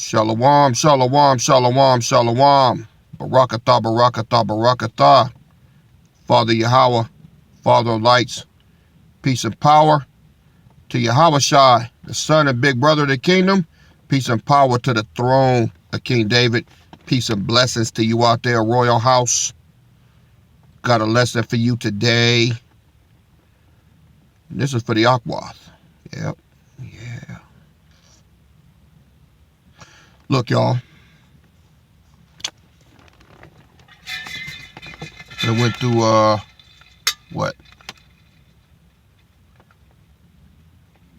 Shalom, shalom, shalom, shalom. Barakatah, barakatah, barakatah. Father Yahweh, Father of lights, peace and power to Yahweh Shai, the son and big brother of the kingdom. Peace and power to the throne of King David. Peace and blessings to you out there, Royal House. Got a lesson for you today. This is for the Akwath. Yep. Yeah. Look, y'all. I went through,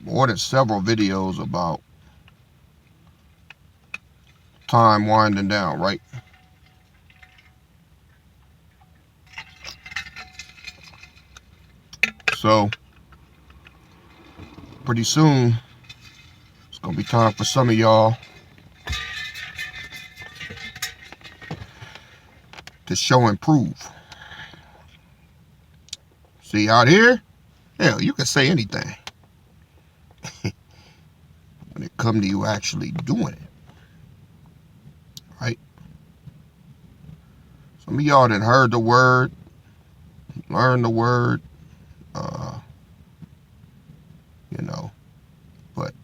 more than several videos about time winding down, right? So, pretty soon, it's going to be time for some of y'all to show and prove. See, out here, hell, you can say anything. When it comes to you actually doing it, right? Some of y'all done heard the word, learned the word, but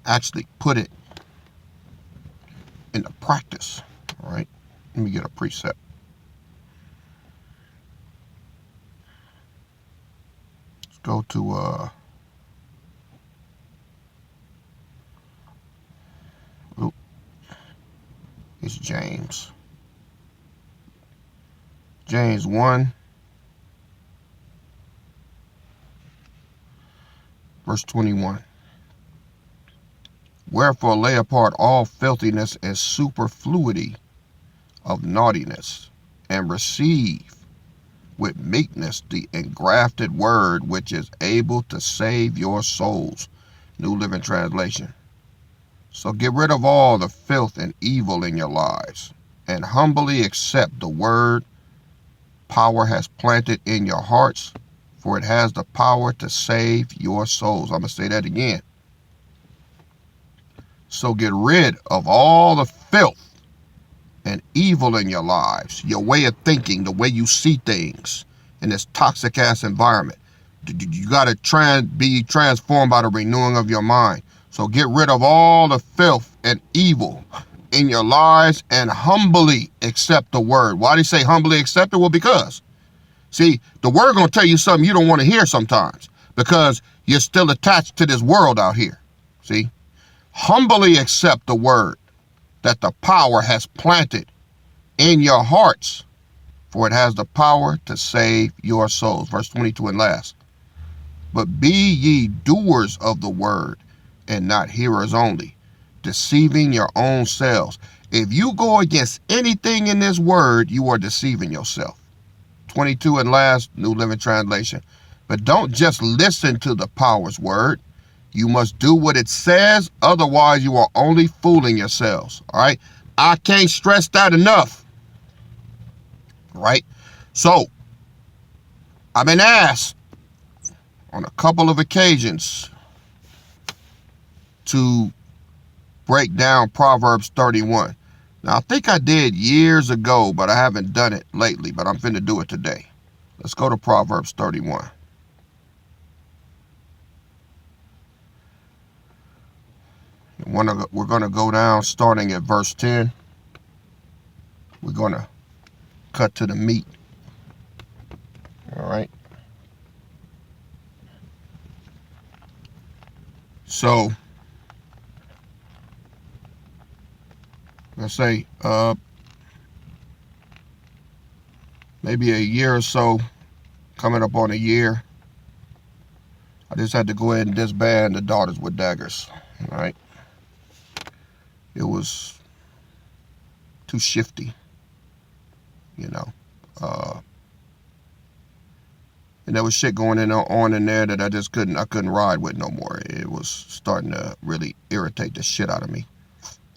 actually put it into practice, all right? Let me get a preset. Let's go to, it's James. James 1, verse 21. Wherefore lay apart all filthiness and superfluity of naughtiness, and receive with meekness the engrafted word, which is able to save your souls. New Living Translation. So get rid of all the filth and evil in your lives, and humbly accept the word power has planted in your hearts, for it has the power to save your souls. I'm going to say that again. So get rid of all the filth and evil in your lives, your way of thinking, the way you see things in this toxic ass environment. You got to be transformed by the renewing of your mind. So get rid of all the filth and evil in your lives and humbly accept the word. Why do you say humbly accept it? Well, because, see, the word going to tell you something you don't want to hear sometimes because you're still attached to this world out here. See, humbly accept the word that the power has planted in your hearts, for it has the power to save your souls. Verse 22 and last. But be ye doers of the word, and not hearers only, deceiving your own selves. If you go against anything in this word, you are deceiving yourself. 22 and last, New Living Translation. But don't just listen to the power's word. You must do what it says, otherwise you are only fooling yourselves. All right? I can't stress that enough. Right? So, I've been asked on a couple of occasions to break down Proverbs 31. Now, I think I did years ago, but I haven't done it lately, but I'm finna do it today. Let's go to Proverbs 31. We're going to go down starting at verse 10. We're going to cut to the meat. All right. So, let's say maybe a year or so, coming up on a year, I just had to go ahead and disband the Daughters with Daggers. All right. It was too shifty, you know. And there was shit going on in there that I couldn't ride with no more. It was starting to really irritate the shit out of me.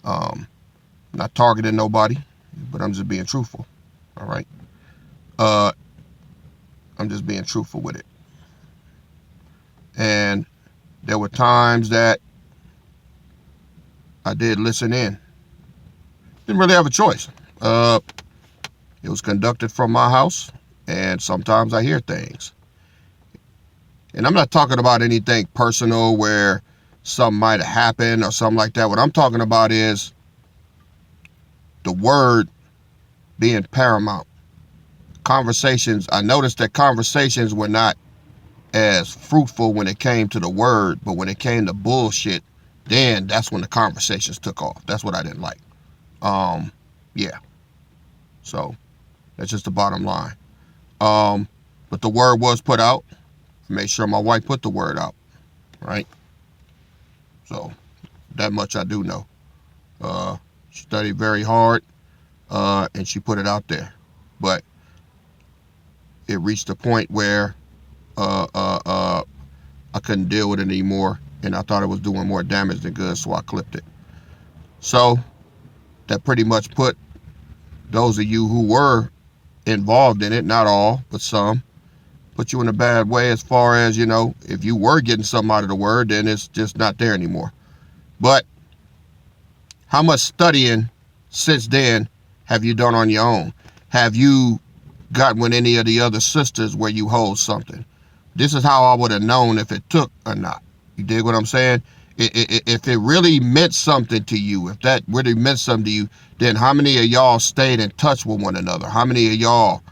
Not targeting nobody, but I'm just being truthful. All right. I'm just being truthful with it. And there were times that I did listen in. Didn't really have a choice. It was conducted from my house, and sometimes I hear things. And I'm not talking about anything personal where something might have happened or something like that. What I'm talking about is the word being paramount. Conversations, I noticed that conversations were not as fruitful when it came to the word, but when it came to bullshit, then that's when the conversations took off. That's what I didn't like. Yeah. So that's just the bottom line. But the word was put out. Make sure my wife put the word out, right? So that much I do know. She studied very hard, and she put it out there. But it reached a point where I couldn't deal with it anymore, and I thought it was doing more damage than good, so I clipped it. So that pretty much put those of you who were involved in it, not all, but some, put you in a bad way as far as, you know, if you were getting something out of the word, then it's just not there anymore. But how much studying since then have you done on your own? Have you gotten with any of the other sisters where you hold something? This is how I would have known if it took or not. You dig what I'm saying? If it really meant something to you, if that really meant something to you, then how many of y'all stayed in touch with one another? How many of y'all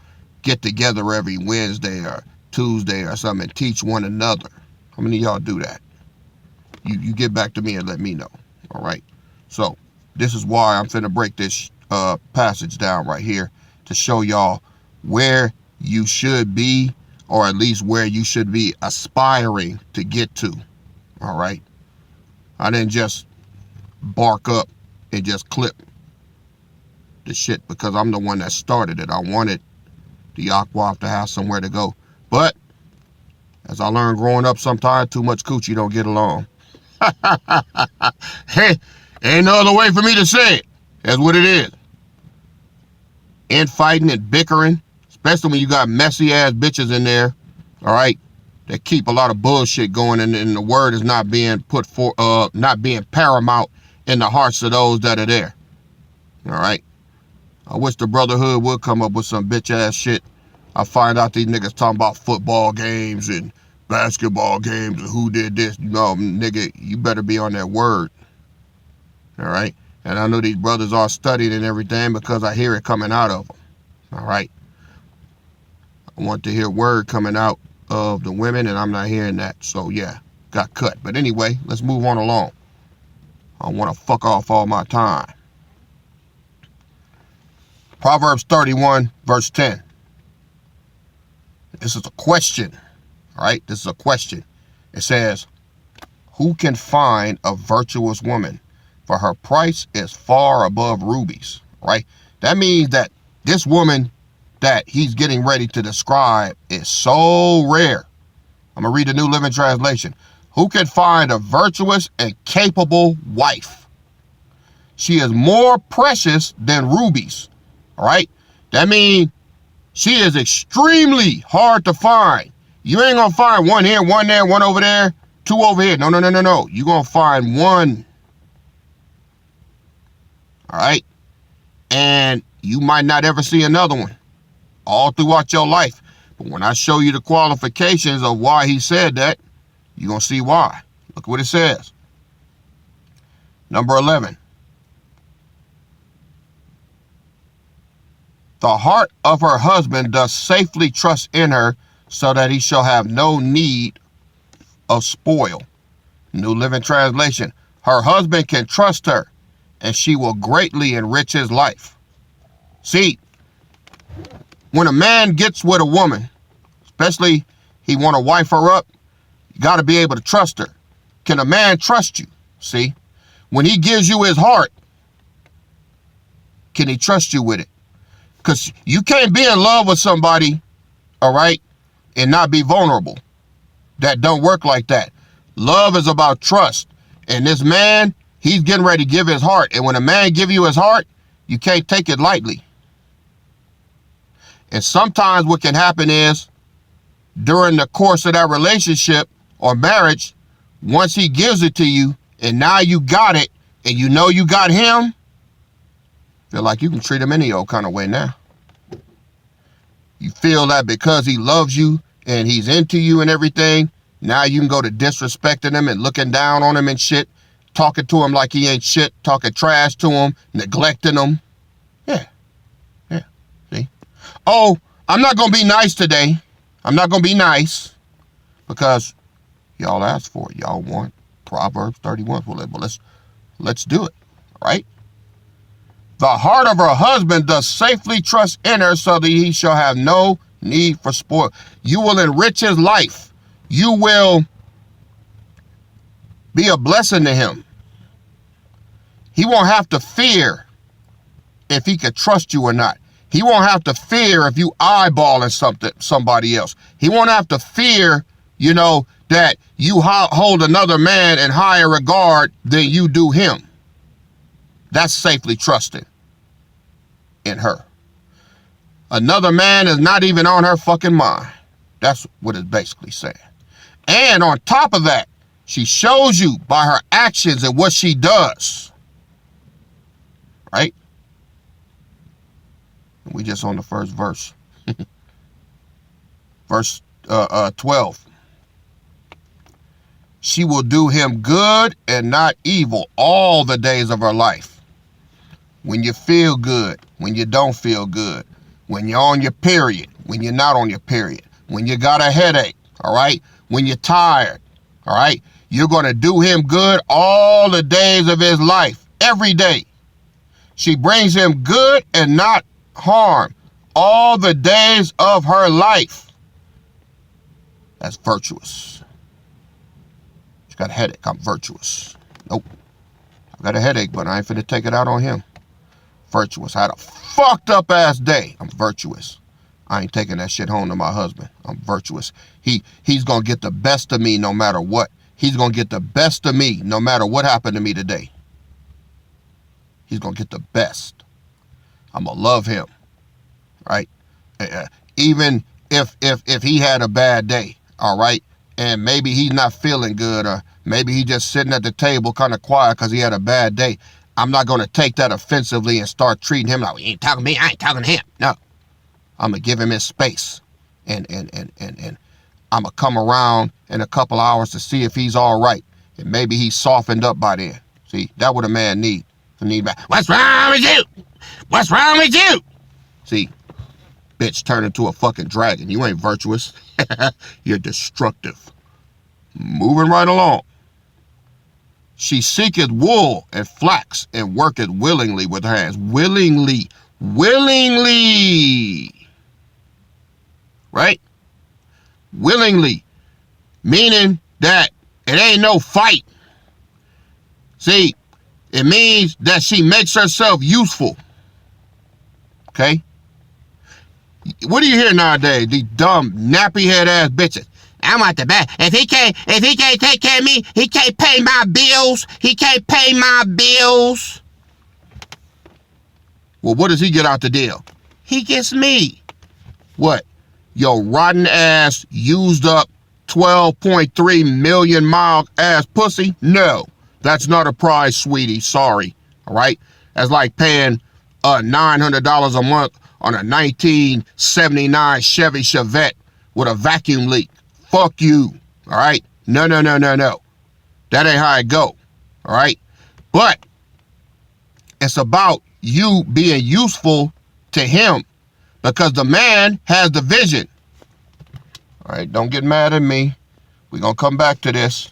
get together every Wednesday or Tuesday or something and teach one another? How many of y'all do that? You get back to me and let me know. All right? So this is why I'm finna break this passage down right here to show y'all where you should be, or at least where you should be aspiring to get to. All right? I didn't just bark up and just clip the shit because I'm the one that started it. I wanted the Aquaf to have somewhere to go. But as I learned growing up, sometimes too much coochie don't get along. Hey, ain't no other way for me to say it. That's what it is. Infighting and bickering, especially when you got messy ass bitches in there, all right, that keep a lot of bullshit going, and the word is not being put for, not being paramount in the hearts of those that are there. All right. I wish the brotherhood would come up with some bitch ass shit. I find out these niggas talking about football games and basketball games and who did this. You know, nigga, you better be on that word. All right. And I know these brothers are studying and everything because I hear it coming out of them. All right. I want to hear word coming out of the women, and I'm not hearing that. So yeah, got cut. But anyway, let's move on along. I want to fuck off all my time. Proverbs 31 verse 10. This is a question. All right, this is a question. It says, who can find a virtuous woman? For her price is far above rubies. Right? That means that this woman that he's getting ready to describe is so rare. I'm going to read the New Living Translation. Who can find a virtuous and capable wife? She is more precious than rubies. All right? That means she is extremely hard to find. You ain't going to find one here, one there, one over there, two over here. No. You're going to find one. All right? And you might not ever see another one all throughout your life. But when I show you the qualifications of why he said that, you're going to see why. Look what it says. Number 11. The heart of her husband does safely trust in her, so that he shall have no need of spoil. New Living Translation. Her husband can trust her, and she will greatly enrich his life. See, when a man gets with a woman, especially he want to wife her up, you got to be able to trust her. Can a man trust you? See, when he gives you his heart, can he trust you with it? Because you can't be in love with somebody, all right, and not be vulnerable. That don't work like that. Love is about trust. And this man, he's getting ready to give his heart. And when a man give you his heart, you can't take it lightly. And sometimes what can happen is, during the course of that relationship or marriage, once he gives it to you and now you got it, and you know you got him, feel like you can treat him any old kind of way now. You feel that because he loves you and he's into you and everything, now you can go to disrespecting him and looking down on him and shit, talking to him like he ain't shit, talking trash to him, neglecting him. Yeah. See? Oh, I'm not going to be nice today. I'm not going to be nice because y'all asked for it. Y'all want Proverbs 31. Well, let's do it, right? The heart of her husband does safely trust in her so that he shall have no need for spoil. You will enrich his life. You will be a blessing to him. He won't have to fear if he could trust you or not. He won't have to fear if you eyeballing somebody else. He won't have to fear, that you hold another man in higher regard than you do him. That's safely trusting in her. Another man is not even on her fucking mind. That's what it's basically saying. And on top of that, she shows you by her actions and what she does. Right? We just on the first verse. Verse 12. She will do him good and not evil all the days of her life. When you feel good, when you don't feel good, when you're on your period, when you're not on your period, when you got a headache, all right? When you're tired, all right? You're going to do him good all the days of his life, every day. She brings him good and not harm all the days of her life. That's virtuous. She's got a headache. I'm virtuous. Nope. I got a headache, but I ain't finna take it out on him. Virtuous. I had a fucked up ass day. I'm virtuous. I ain't taking that shit home to my husband. I'm virtuous. He's gonna get the best of me no matter what. He's gonna get the best of me no matter what happened to me today. He's gonna get the best. I'm gonna love him, right? Even if he had a bad day, all right, and maybe he's not feeling good, or maybe he just sitting at the table kind of quiet because he had a bad day. I'm not going to take that offensively and start treating him like, he ain't talking to me, I ain't talking to him. No. I'm going to give him his space. And I'm going to come around in a couple hours to see if he's all right. And maybe he's softened up by then. See, that's what a man needs. What's wrong with you? What's wrong with you? See, bitch turn into a fucking dragon. You ain't virtuous. You're destructive. Moving right along. She seeketh wool and flax and worketh willingly with her hands. Willingly. Right? Willingly. Meaning that it ain't no fight. See, it means that she makes herself useful. Okay? What do you hear nowadays? These dumb, nappy head ass bitches. I want the best. If he can't take care of me, he can't pay my bills. He can't pay my bills. Well, what does he get out the deal? He gets me. What? Yo, rotten ass, used up 12.3 million mile ass pussy? No, that's not a prize, sweetie. Sorry. All right? That's like paying $900 a month on a 1979 Chevy Chevette with a vacuum leak. Fuck you, all right? No. That ain't how it go, all right? But it's about you being useful to him because the man has the vision. All right, don't get mad at me. We're going to come back to this.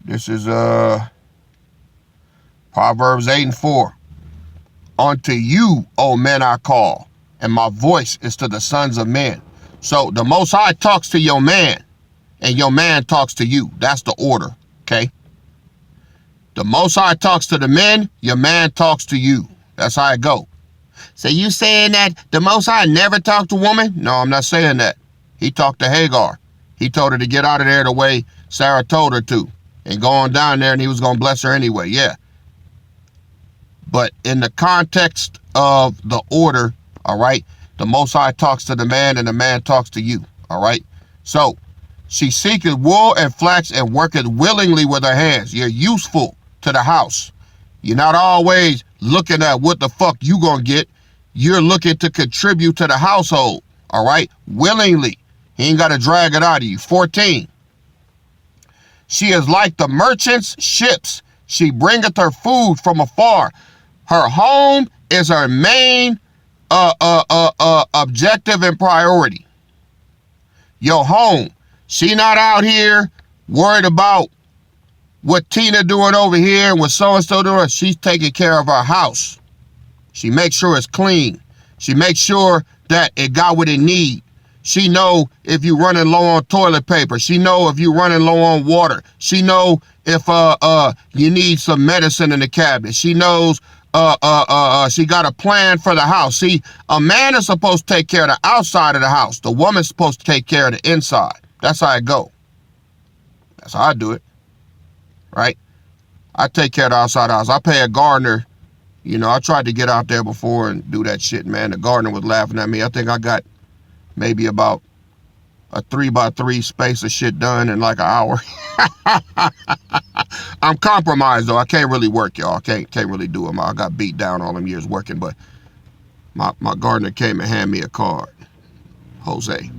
This is Proverbs 8:4. Unto you, O men, I call, and my voice is to the sons of men. So the Most High talks to your man, and your man talks to you. That's the order, okay? The Most High talks to the men, your man talks to you. That's how it go. So you saying that the Most High never talked to woman? No, I'm not saying that. He talked to Hagar. He told her to get out of there the way Sarah told her to, and go on down there, and he was going to bless her anyway, yeah. But in the context of the order, all right, The Most High talks to the man and the man talks to you. All right. So she seeketh wool and flax and worketh willingly with her hands. You're useful to the house. You're not always looking at what the fuck you gonna get. You're looking to contribute to the household. All right. Willingly. He ain't got to drag it out of you. 14. She is like the merchant's ships. She bringeth her food from afar. Her home is her main objective and priority. Your home. She not out here worried about what Tina doing over here and what so-and-so doing. She's taking care of her house. She makes sure it's clean. She makes sure that it got what it need. She know if you running low on toilet paper. She know if you running low on water. She know if you need some medicine in the cabinet. She knows she got a plan for the house. See, a man is supposed to take care of the outside of the house. The woman's supposed to take care of the inside. That's how it go. That's how I do it. Right? I take care of the outside of the house. I pay a gardener. You know, I tried to get out there before and do that shit, man. The gardener was laughing at me. I think I got maybe about a 3x3 space of shit done in like an hour. I'm compromised though. I can't really work, y'all. I can't really do it. I got beat down all them years working, but my gardener came and handed me a card. Jose.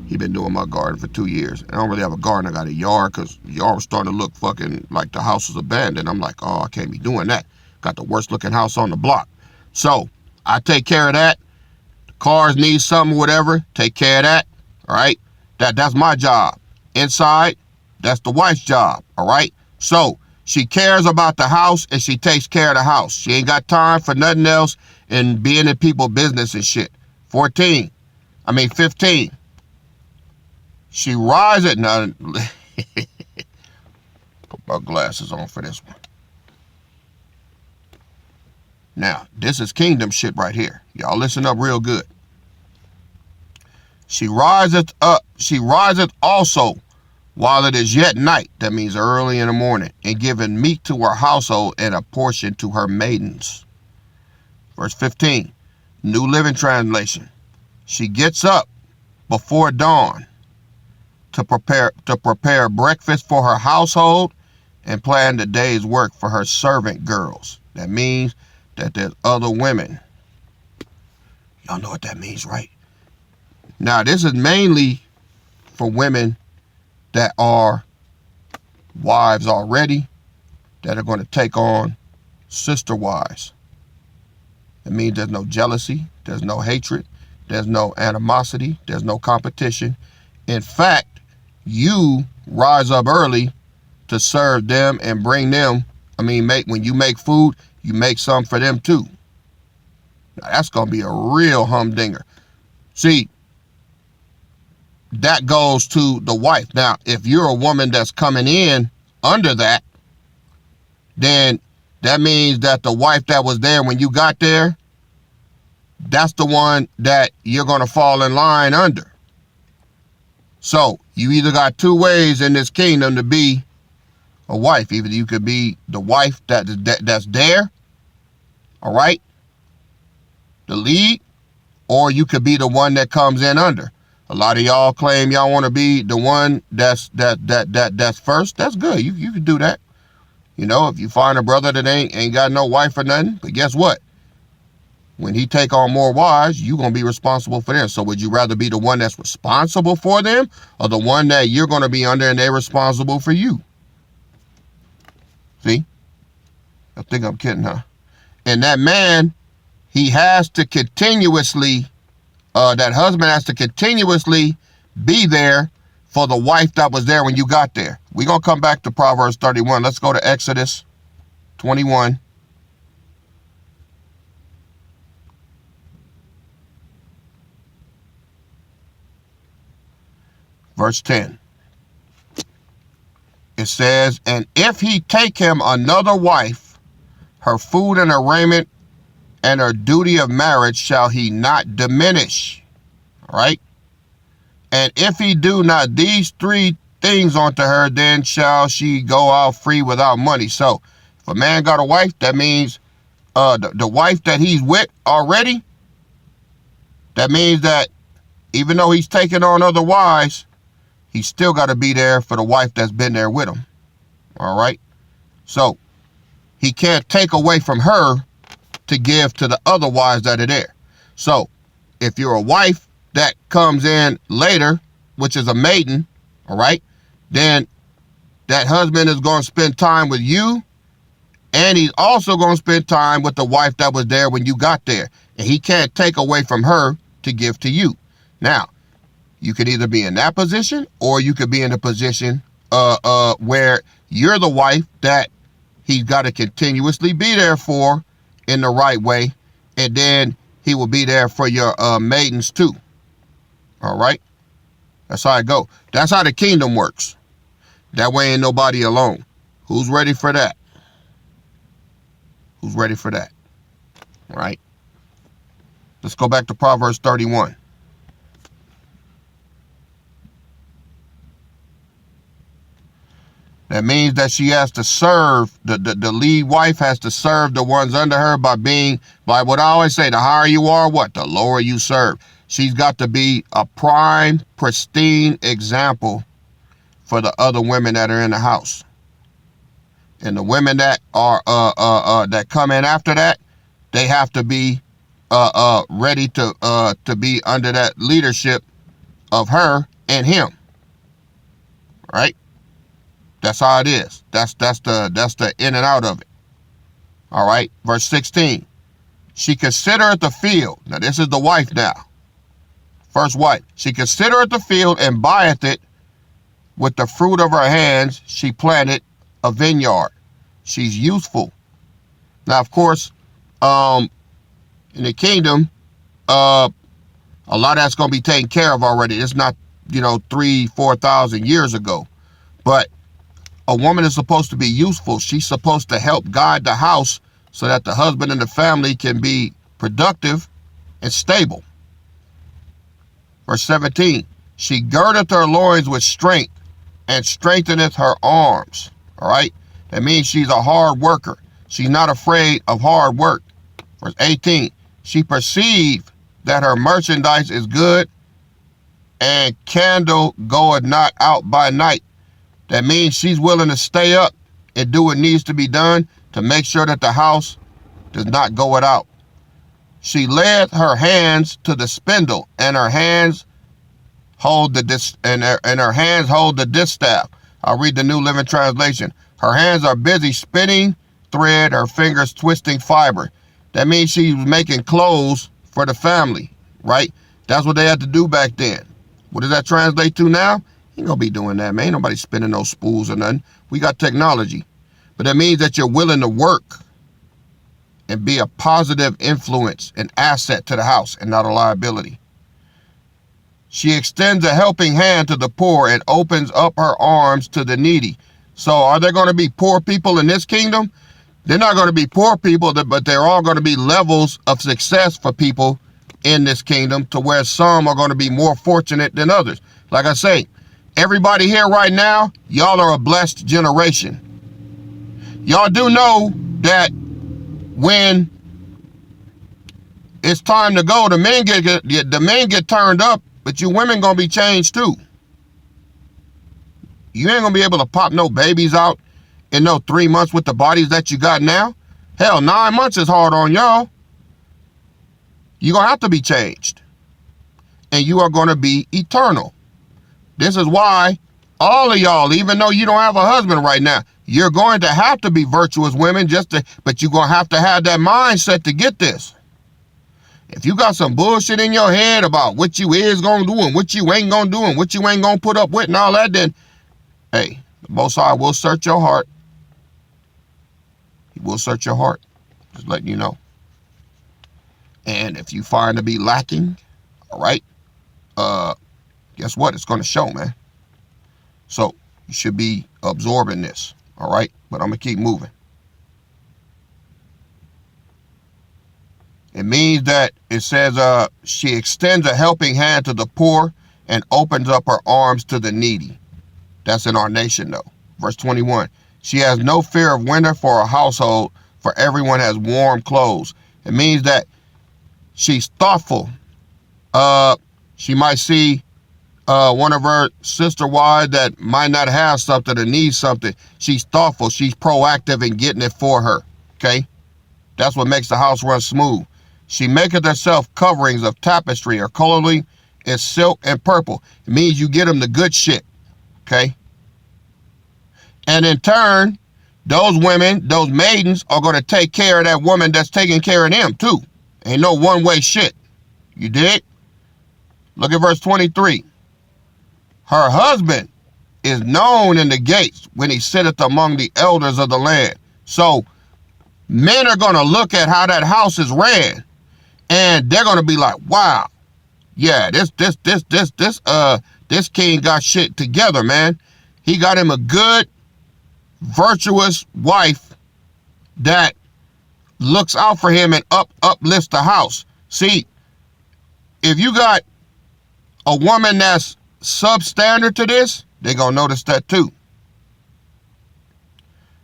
He been doing my garden for 2 years. I don't really have a garden. I got a yard because the yard was starting to look fucking like the house was abandoned. I'm like, oh, I can't be doing that. Got the worst looking house on the block. So I take care of that. Cars need something, whatever. Take care of that. All right. That's my job. Inside, that's the wife's job. All right. So she cares about the house and she takes care of the house. She ain't got time for nothing else and being in people's business and shit. 15. She rises. Now, put my glasses on for this one. Now, this is kingdom shit right here. Y'all listen up real good. She riseth up. She riseth also while it is yet night. That means early in the morning. And giveth meat to her household and a portion to her maidens. Verse 15. New Living Translation. She gets up before dawn to prepare breakfast for her household and plan the day's work for her servant girls. That means that there's other women. Y'all know what that means, right? Now, this is mainly for women that are wives already, that are going to take on sister wives. It means there's no jealousy, there's no hatred, there's no animosity, there's no competition. In fact, you rise up early to serve them and bring them. When you make food, you make some for them too. Now, that's going to be a real humdinger. See, that goes to the wife. Now, if you're a woman that's coming in under that, then that means that the wife that was there when you got there, that's the one that you're going to fall in line under. So you either got two ways in this kingdom to be a wife. Either you could be the wife that's there, all right, the lead, or you could be the one that comes in under. A lot of y'all claim y'all want to be the one that's first. That's good. You can do that. You know, if you find a brother that ain't got no wife or nothing, but guess what? When he take on more wives, you going to be responsible for them. So would you rather be the one that's responsible for them or the one that you're going to be under and they're responsible for you? See? I think I'm kidding, huh? And that man, he has to continuously, that husband has to continuously be there for the wife that was there when you got there. We're going to come back to Proverbs 31. Let's go to Exodus 21. Verse 10. It says, and if he take him another wife, her food and her raiment and her duty of marriage shall he not diminish. All right. And if he do not these three things unto her, then shall she go out free without money. So if a man got a wife, that means the wife that he's with already, That means that even though he's taking on other wives, he's still got to be there for the wife that's been there with him. All right? So he can't take away from her to give to the other wives that are there. So if you're a wife that comes in later, which is a maiden, all right, then that husband is going to spend time with you, and he's also going to spend time with the wife that was there when you got there. And he can't take away from her to give to you. Now, you could either be in that position, or you could be in a position where you're the wife that he's got to continuously be there for in the right way, and then he will be there for your maidens too. All right? That's how it go. That's how the kingdom works. That way ain't nobody alone. Who's ready for that? Who's ready for that? All right? Let's go back to Proverbs 31. That means that she has to serve, the lead wife has to serve the ones under her by what I always say, the higher you are, the lower you serve. She's got to be a prime, pristine example for the other women that are in the house. And the women that are that come in after that, they have to be ready to be under that leadership of her and him. Right? That's how it is. That's the in and out of it. All right. Verse 16. She considereth the field. Now this is the wife now. First wife. She considereth the field and buyeth it. With the fruit of her hands, she planted a vineyard. She's useful. Now, of course, in the kingdom, a lot of that's going to be taken care of already. It's not, 3,000-4,000 years ago. But a woman is supposed to be useful. She's supposed to help guide the house so that the husband and the family can be productive and stable. Verse 17, she girdeth her loins with strength and strengtheneth her arms. All right? That means she's a hard worker. She's not afraid of hard work. Verse 18, she perceived that her merchandise is good, and candle goeth not out by night. That means she's willing to stay up and do what needs to be done to make sure that the house does not go without. She led her hands to the spindle, and her hands hold her hands hold the distaff. I'll read the New Living Translation. Her hands are busy spinning thread, her fingers twisting fiber. That means she's making clothes for the family, right? That's what they had to do back then. What does that translate to now? Ain't gonna be doing that, man. Ain't nobody spinning no spools or nothing. We got technology. But that means that you're willing to work and be a positive influence and asset to the house and not a liability. She extends a helping hand to the poor and opens up her arms to the needy. So are there going to be poor people in this kingdom? They're not going to be poor people, but they're all going to be levels of success for people in this kingdom, to where some are going to be more fortunate than others. Like I say, everybody here right now, y'all are a blessed generation. Y'all do know that when it's time to go, the men get turned up, but you women gonna be changed too. You ain't gonna be able to pop no babies out in no 3 months with the bodies that you got now. Hell, 9 months is hard on y'all. You're gonna have to be changed, and you are gonna be eternal. This is why all of y'all, even though you don't have a husband right now, you're going to have to be virtuous women, but you're going to have that mindset to get this. If you got some bullshit in your head about what you is going to do and what you ain't going to do and what you ain't going to put up with and all that, then, hey, the Most High will search your heart. He will search your heart. Just letting you know. And if you find to be lacking, all right, guess what? It's going to show, man. So you should be absorbing this. All right, but I'm going to keep moving. It means that it says she extends a helping hand to the poor and opens up her arms to the needy. That's in our nation, though. Verse 21. She has no fear of winter for her household, for everyone has warm clothes. It means that she's thoughtful She might see one of her sister wives that might not have something or need something. She's thoughtful. She's proactive in getting it for her. Okay? That's what makes the house run smooth. She maketh herself coverings of tapestry or clothing in silk and purple. It means you get them the good shit. Okay? And in turn, those women, those maidens, are going to take care of that woman that's taking care of them too. Ain't no one-way shit. You dig? Look at verse 23. Her husband is known in the gates when he sitteth among the elders of the land. So men are going to look at how that house is ran, and they're going to be like, wow, yeah, this king got shit together, man. He got him a good, virtuous wife that looks out for him and uplifts the house. See, if you got a woman that's substandard to this, they're going to notice that too.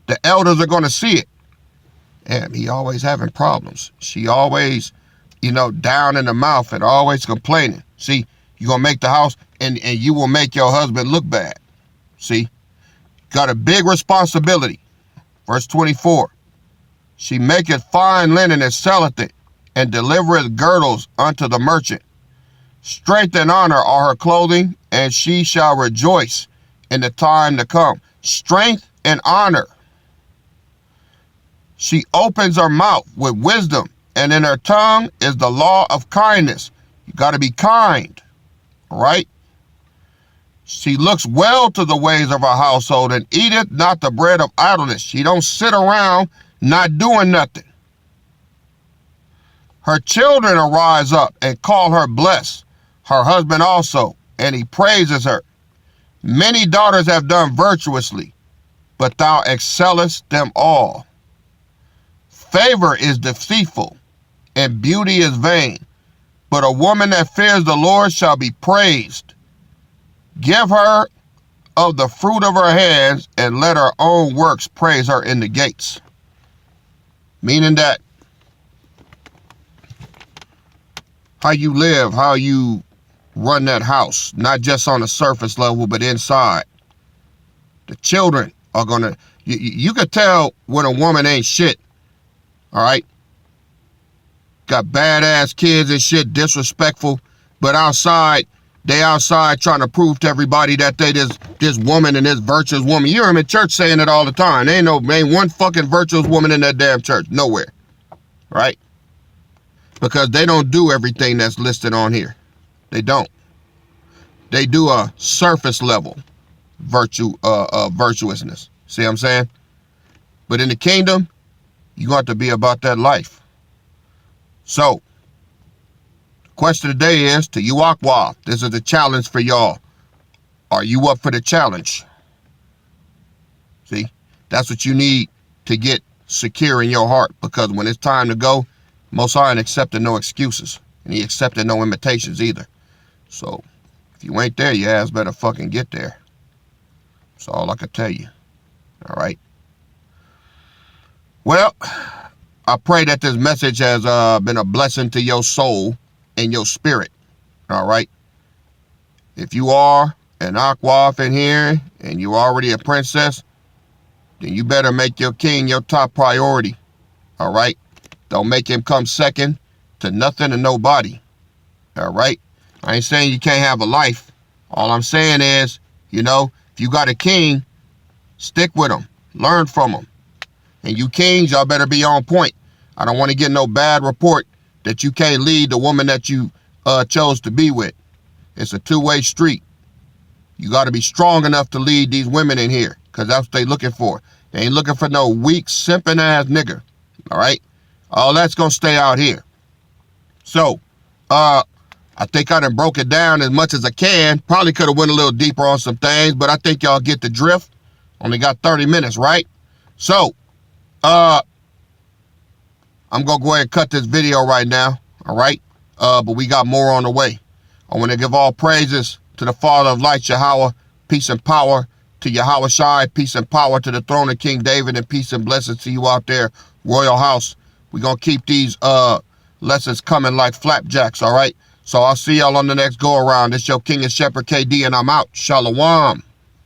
The elders are going to see it. And he always having problems. She always, down in the mouth and always complaining. See, you're going to make the house and you will make your husband look bad. See, got a big responsibility. Verse 24. She maketh fine linen and selleth it, and delivereth girdles unto the merchant. Strength and honor are her clothing, and she shall rejoice in the time to come. Strength and honor. She opens her mouth with wisdom, and in her tongue is the law of kindness. You got to be kind, all right? She looks well to the ways of her household, and eateth not the bread of idleness. She don't sit around not doing nothing. Her children arise up and call her blessed, her husband also, and he praises her. Many daughters have done virtuously, but thou excellest them all. Favor is deceitful, and beauty is vain, but a woman that fears the Lord shall be praised. Give her of the fruit of her hands, and let her own works praise her in the gates. Meaning that how you live, how you run that house, not just on the surface level, but inside. The children are going to, you could tell when a woman ain't shit. All right. Got badass kids and shit, disrespectful, but outside, they outside trying to prove to everybody that they this woman and this virtuous woman. You hear them in church saying it all the time. Ain't one fucking virtuous woman in that damn church. Nowhere. Right? Because they don't do everything that's listed on here. They don't. They do a surface level virtuousness. See what I'm saying? But in the kingdom, you got to be about that life. So, the question today is to you, Aqua. This is a challenge for y'all. Are you up for the challenge? See, that's what you need to get secure in your heart, because when it's time to go, Most High ain't accepting no excuses, and he accepted no invitations either. So, if you ain't there, your ass better fucking get there. That's all I can tell you. All right. Well, I pray that this message has been a blessing to your soul and your spirit. All right. If you are an Aqua in here and you're already a princess, then you better make your king your top priority. All right. Don't make him come second to nothing and nobody. All right. I ain't saying you can't have a life. All I'm saying is, if you got a king, stick with him. Learn from him. And you kings, y'all better be on point. I don't want to get no bad report that you can't lead the woman that you chose to be with. It's a two-way street. You got to be strong enough to lead these women in here, because that's what they looking for. They ain't looking for no weak, simping ass nigger. All right? All that's going to stay out here. So, I think I done broke it down as much as I can. Probably could have went a little deeper on some things, but I think y'all get the drift. Only got 30 minutes, right? So, I'm going to go ahead and cut this video right now, all right? But we got more on the way. I want to give all praises to the Father of lights, Yahweh, peace and power to Yahweh Shai, peace and power to the throne of King David, and peace and blessings to you out there, Royal House. We're going to keep these lessons coming like flapjacks, all right? So I'll see y'all on the next go around. It's your King and Shepherd KD, and I'm out. Shalom.